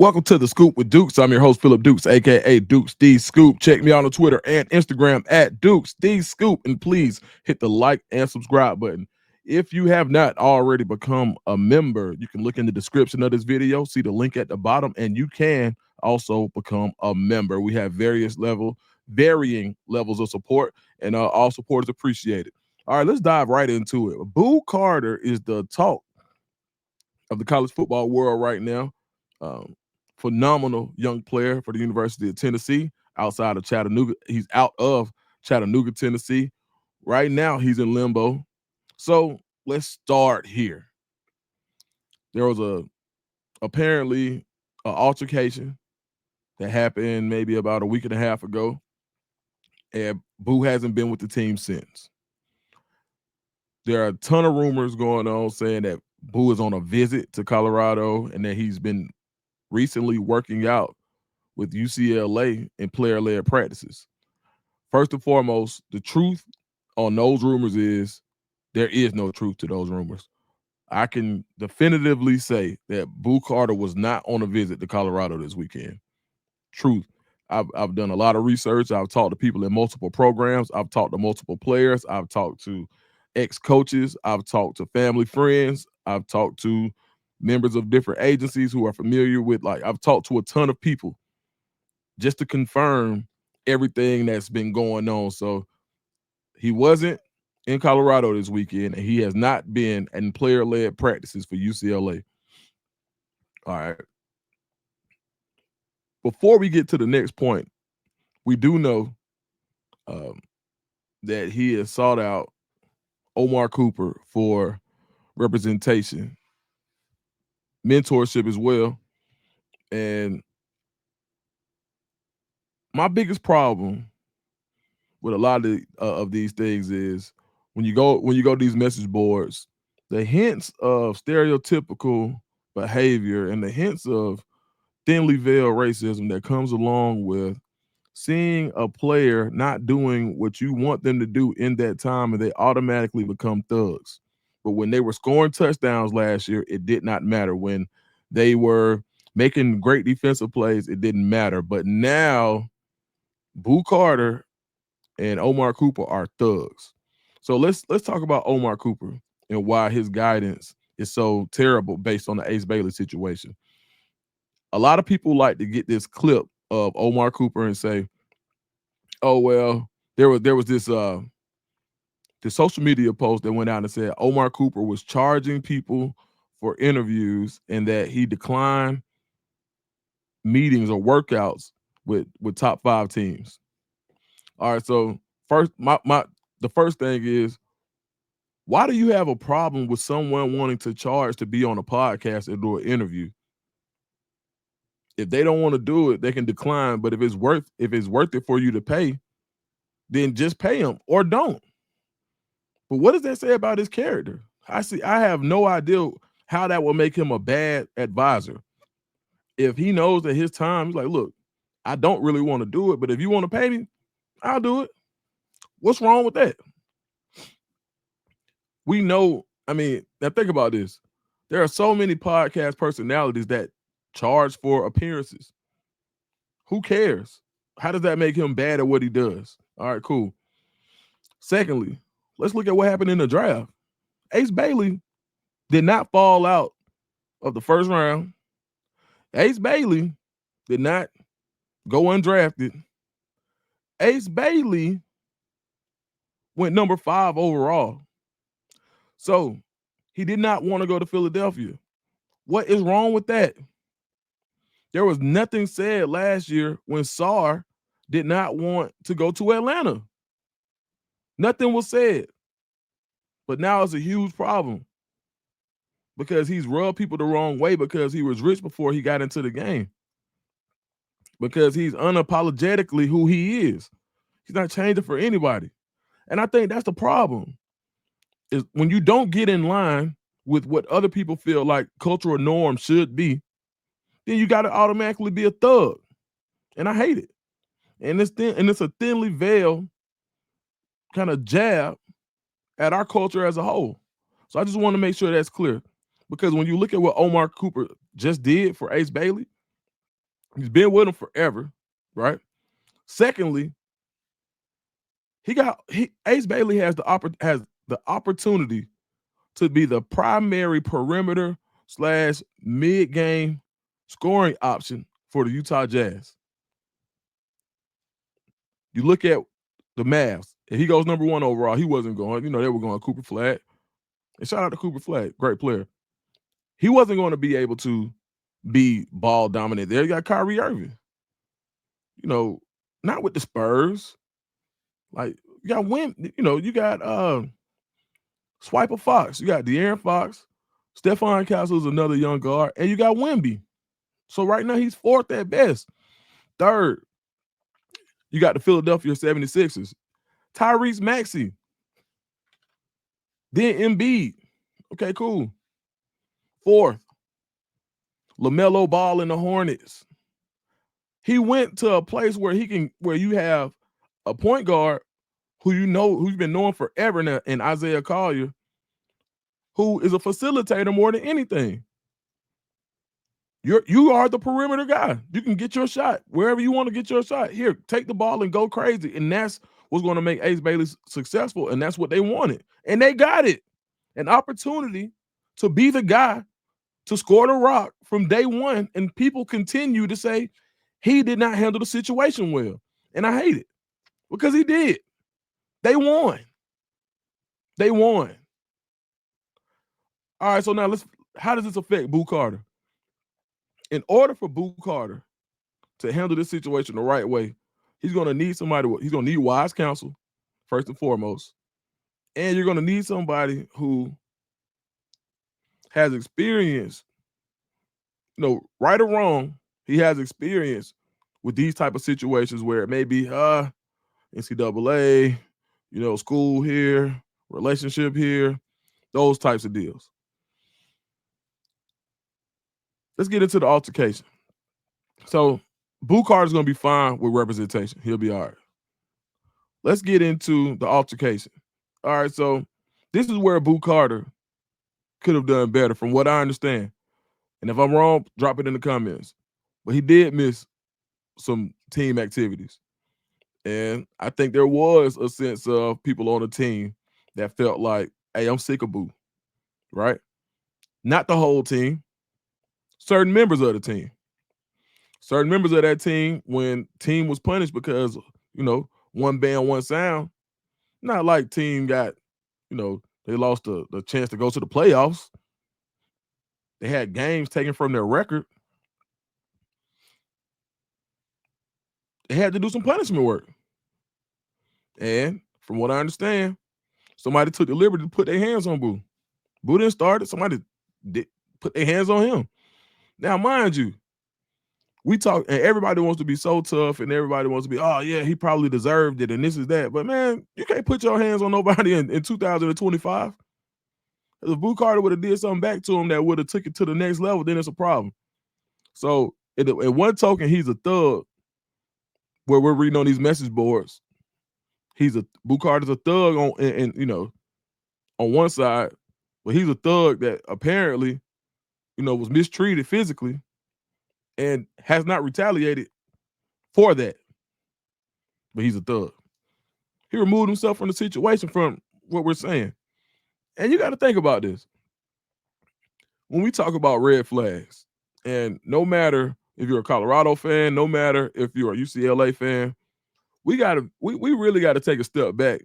Welcome to the Scoop with Dukes. I'm your host, Phillip Dukes, aka Dukes D Scoop. Check me out on Twitter and Instagram at Dukes D Scoop. And please hit the like and subscribe button. If you have not already become a member, you can look in the description of this video, see the link at the bottom, and you can also become a member. We have varying levels of support, and all support is appreciated. All right, let's dive right into it. Boo Carter is the talk of the college football world right now. Um, Phenomenal young player for the University of Tennessee outside of Chattanooga. He's out of Chattanooga, Tennessee. Right now, he's in limbo. So let's start here. There was apparently an altercation that happened maybe about a week and a half ago, and Boo hasn't been with the team since. There are a ton of rumors going on saying that Boo is on a visit to Colorado and that he's been recently working out with UCLA in player-led practices. First and foremost, the truth on those rumors is there is no truth to those rumors. I can definitively say that Boo Carter was not on a visit to Colorado this weekend. Truth. I've done a lot of research. I've talked to people in multiple programs. I've talked to multiple players. I've talked to ex-coaches. I've talked to family friends. I've talked to members of different agencies who are familiar with, I've talked to a ton of people just to confirm everything that's been going on. So he wasn't in Colorado this weekend, and he has not been in player-led practices for UCLA. All right. Before we get to the next point, we do know um, that he has sought out Omar Cooper for representation, mentorship as well. And my biggest problem with a lot of these things is when you go to these message boards, the hints of stereotypical behavior and the hints of thinly veiled racism that comes along with seeing a player not doing what you want them to do in that time, and they automatically become thugs. But when they were scoring touchdowns last year, it did not matter. When they were making great defensive plays, it didn't matter. But now Boo Carter and Omar Cooper are thugs. So let's talk about Omar Cooper and why his guidance is so terrible based on the Ace Bailey situation. A lot of people like to get this clip of Omar Cooper and say, "Oh well, there was this social media post that went out and said Omar Cooper was charging people for interviews and that he declined meetings or workouts with top 5 teams." All right, so first my the first thing is, why do you have a problem with someone wanting to charge to be on a podcast and do an interview? If they don't want to do it, they can decline. But if it's worth it for you to pay, then just pay them or don't. But what does that say about his character? I have no idea how that will make him a bad advisor. If he knows that his time, he's like, look, I don't really want to do it, but if you want to pay me, I'll do it. What's wrong with that? We know, I mean, now think about this. There are so many podcast personalities that charge for appearances. Who cares? How does that make him bad at what he does? All right, cool. Secondly, let's look at what happened in the draft. Ace Bailey did not fall out of the first round. Ace Bailey did not go undrafted. Ace Bailey went number 5 overall. So he did not want to go to Philadelphia. What is wrong with that? There was nothing said last year when Sarr did not want to go to Atlanta. Nothing was said. But now it's a huge problem because he's rubbed people the wrong way because he was rich before he got into the game. Because he's unapologetically who he is. He's not changing for anybody. And I think that's the problem. Is when you don't get in line with what other people feel like cultural norms should be, then you got to automatically be a thug. And I hate it. And it's a thinly veiled kind of jab at our culture as a whole. So I just want to make sure that's clear. Because when you look at what Omar Cooper just did for Ace Bailey, He's been with him forever, right? Secondly, Ace Bailey has the opportunity to be the primary perimeter slash mid game scoring option for the Utah Jazz. You look at the Mavs. If he goes number 1 overall, he wasn't going. You know, they were going Cooper Flag. And shout out to Cooper Flag, great player. He wasn't going to be able to be ball dominant there. You got Kyrie Irving. You know, not with the Spurs. Like, you got you got Swiper Fox. You got De'Aaron Fox. Stephon Castle is another young guard. And you got Wemby. So right now he's 4th at best. 3rd, you got the Philadelphia 76ers. Tyrese Maxey. Then Embiid. Okay, cool. 4th, LaMelo Ball in the Hornets. He went to a place where you have a point guard who's been known forever now, in Isaiah Collier, who is a facilitator more than anything. You are the perimeter guy. You can get your shot wherever you want to get your shot. Here, take the ball and go crazy. And that's what's going to make Ace Bailey successful. And that's what they wanted. And they got it. An opportunity to be the guy to score the rock from day one. And people continue to say he did not handle the situation well. And I hate it because he did. They won. They won. All right, so now how does this affect Boo Carter? In order for Boo Carter to handle this situation the right way, he's going to need he's going to need wise counsel, first and foremost. And you're going to need somebody who has experience, right or wrong, he has experience with these type of situations where it may be NCAA, school here, relationship here, those types of deals. Let's get into the altercation. So Boo Carter's going to be fine with representation. He'll be all right. Let's get into the altercation. All right, so this is where Boo Carter could have done better from what I understand. And if I'm wrong, drop it in the comments. But he did miss some team activities. And I think there was a sense of people on the team that felt like, hey, I'm sick of Boo, right? Not the whole team. Certain members of the team. Certain members of that team, when team was punished because, one band, one sound, not like team got, they lost the chance to go to the playoffs. They had games taken from their record. They had to do some punishment work. And from what I understand, somebody took the liberty to put their hands on Boo. Boo didn't start it. Somebody did put their hands on him. Now, mind you, we talk, and everybody wants to be so tough, and everybody wants to be, oh, yeah, he probably deserved it, and this is that. But, man, you can't put your hands on nobody in 2025. If Boo Carter would have did something back to him that would have took it to the next level, then it's a problem. So, in one token, he's a thug. Where we're reading on these message boards, Boo Carter's a thug on one side, but he's a thug that apparently, was mistreated physically and has not retaliated for that. But he's a thug. He removed himself from the situation from what we're saying. And you got to think about this. When we talk about red flags, and no matter if you're a Colorado fan, no matter if you're a UCLA fan, we really got to take a step back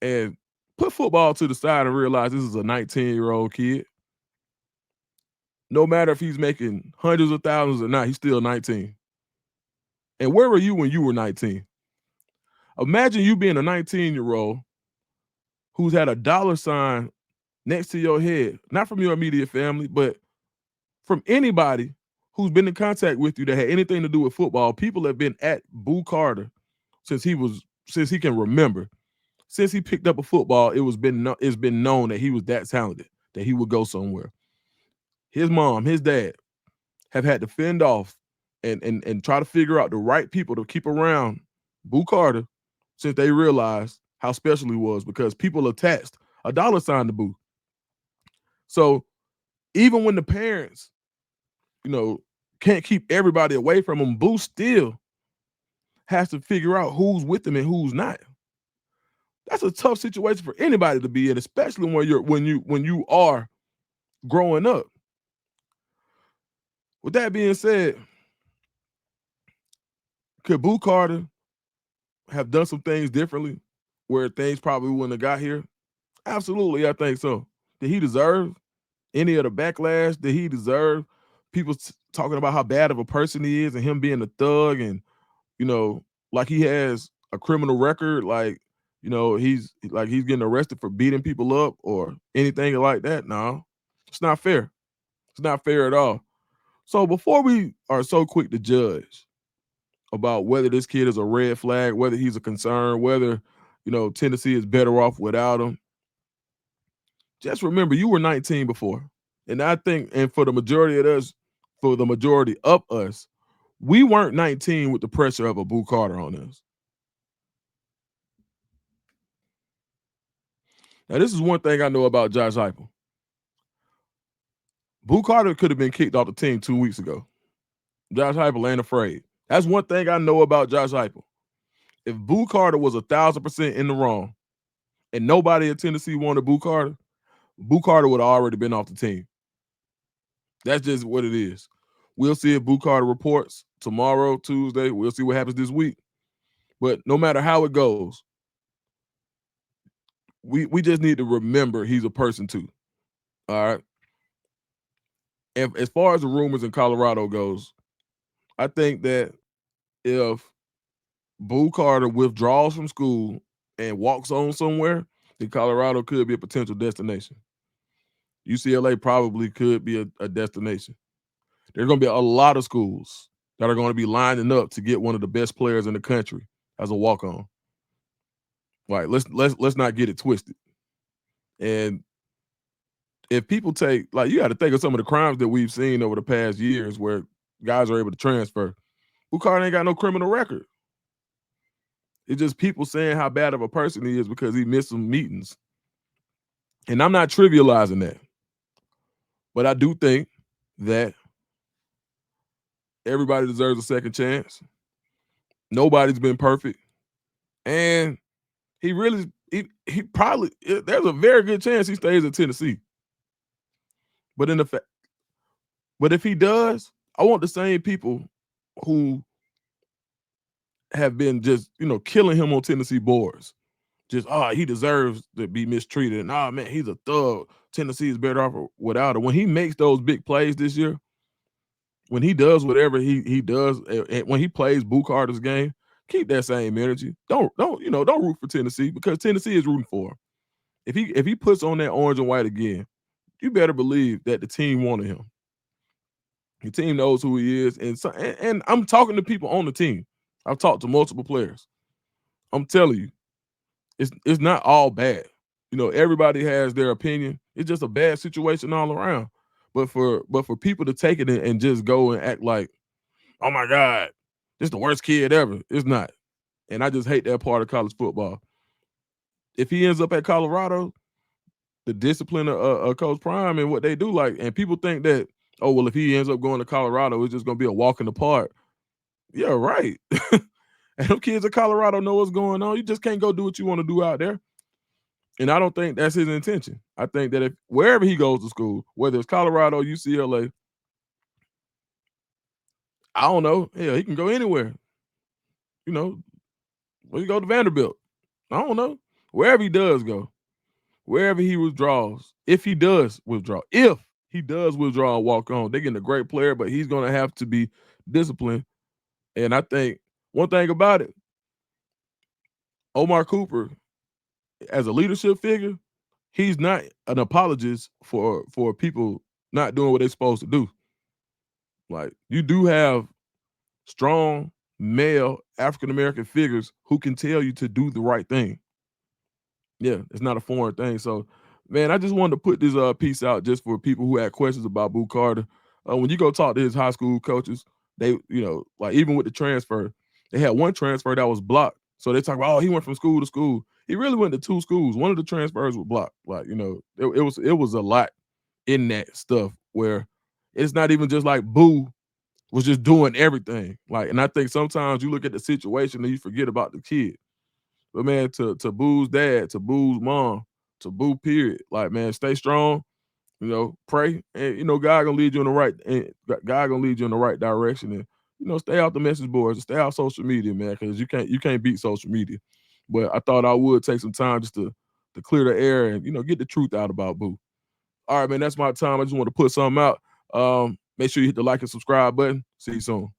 and put football to the side and realize this is a 19-year-old kid. No matter if he's making hundreds of thousands or not, he's still 19. And where were you when you were 19? Imagine you being a 19-year-old who's had a dollar sign next to your head, not from your immediate family, but from anybody who's been in contact with you that had anything to do with football. People have been at Boo Carter since he can remember. Since he picked up a football, it's been known that he was that talented, that he would go somewhere. His mom, his dad have had to fend off and try to figure out the right people to keep around Boo Carter since they realized how special he was, because people attached a dollar sign to Boo. So even when the parents, can't keep everybody away from him. Boo still has to figure out who's with him and who's not. That's a tough situation for anybody to be in, especially when you are growing up. With that being said, could Boo Carter have done some things differently where things probably wouldn't have got here? Absolutely, I think so. Did he deserve any of the backlash? Did he deserve people talking about how bad of a person he is and him being a thug and, you know, like he has a criminal record, like, he's getting arrested for beating people up or anything like that? No, it's not fair. It's not fair at all. So before we are so quick to judge about whether this kid is a red flag, whether he's a concern, whether, Tennessee is better off without him, just remember you were 19 before. And I think, and for the majority of us, we weren't 19 with the pressure of a Boo Carter on us. Now, this is one thing I know about Josh Heupel. Boo Carter could have been kicked off the team 2 weeks ago. Josh Heupel ain't afraid. That's one thing I know about Josh Heupel. If Boo Carter was 1,000% in the wrong and nobody at Tennessee wanted Boo Carter would have already been off the team. That's just what it is. We'll see if Boo Carter reports tomorrow, Tuesday. We'll see what happens this week. But no matter how it goes, we just need to remember he's a person too. All right. And as far as the rumors in Colorado goes, I think that if Boo Carter withdraws from school and walks on somewhere, then Colorado could be a potential destination. UCLA probably could be a destination. There's going to be a lot of schools that are going to be lining up to get one of the best players in the country as a walk-on. Right? Let's not get it twisted. And if people take, like, you got to think of some of the crimes that we've seen over the past years where guys are able to transfer. Boo Carter ain't got no criminal record. It's just people saying how bad of a person he is because he missed some meetings. And I'm not trivializing that. But I do think that everybody deserves a second chance. Nobody's been perfect. And he probably, there's a very good chance he stays in Tennessee. But if he does, I want the same people who have been just, killing him on Tennessee boards. Just, he deserves to be mistreated. And, man, he's a thug. Tennessee is better off without him. When he makes those big plays this year, when he does whatever he does, and when he plays Boo Carter's game, keep that same energy. Don't root for Tennessee because Tennessee is rooting for him. If he puts on that orange and white again, you better believe that the team wanted him. The team knows who he is, and I'm talking to people on the team. I've talked to multiple players. I'm telling you, it's not all bad. Everybody has their opinion. It's just a bad situation all around. But for people to take it and just go and act like, oh my God, this is the worst kid ever. It's not. And I just hate that part of college football. If he ends up at Colorado, the discipline of Coach Prime and what they do, and people think that, oh, well, if he ends up going to Colorado, it's just going to be a walk in the park. Yeah, right. And them kids in Colorado know what's going on. You just can't go do what you want to do out there. And I don't think that's his intention. I think that if wherever he goes to school, whether it's Colorado, UCLA, I don't know. Hell, he can go anywhere. Where you go to Vanderbilt. I don't know. Wherever he does go, wherever he withdraws, if he does withdraw and walk on, they're getting a great player, but he's going to have to be disciplined. And I think one thing about it, Omar Cooper, as a leadership figure, he's not an apologist for people not doing what they're supposed to do. Like, you do have strong male African-American figures who can tell you to do the right thing. Yeah, it's not a foreign thing. So, man, I just wanted to put this piece out just for people who had questions about Boo Carter. When you go talk to his high school coaches, they, like even with the transfer, they had one transfer that was blocked. So they talk about, oh, he went from school to school. He really went to 2 schools. One of the transfers was blocked. Like, it was a lot in that stuff where it's not even just like Boo was just doing everything. Like, and I think sometimes you look at the situation and you forget about the kid. But man, to Boo's dad, to Boo's mom, to Boo, period. Like, man, stay strong. Pray, and God gonna lead you in the right. And God gonna lead you in the right direction, and stay out the message boards, and stay out social media, man, because you can't beat social media. But I thought I would take some time just to clear the air and get the truth out about Boo. All right, man, that's my time. I just want to put something out. Make sure you hit the like and subscribe button. See you soon.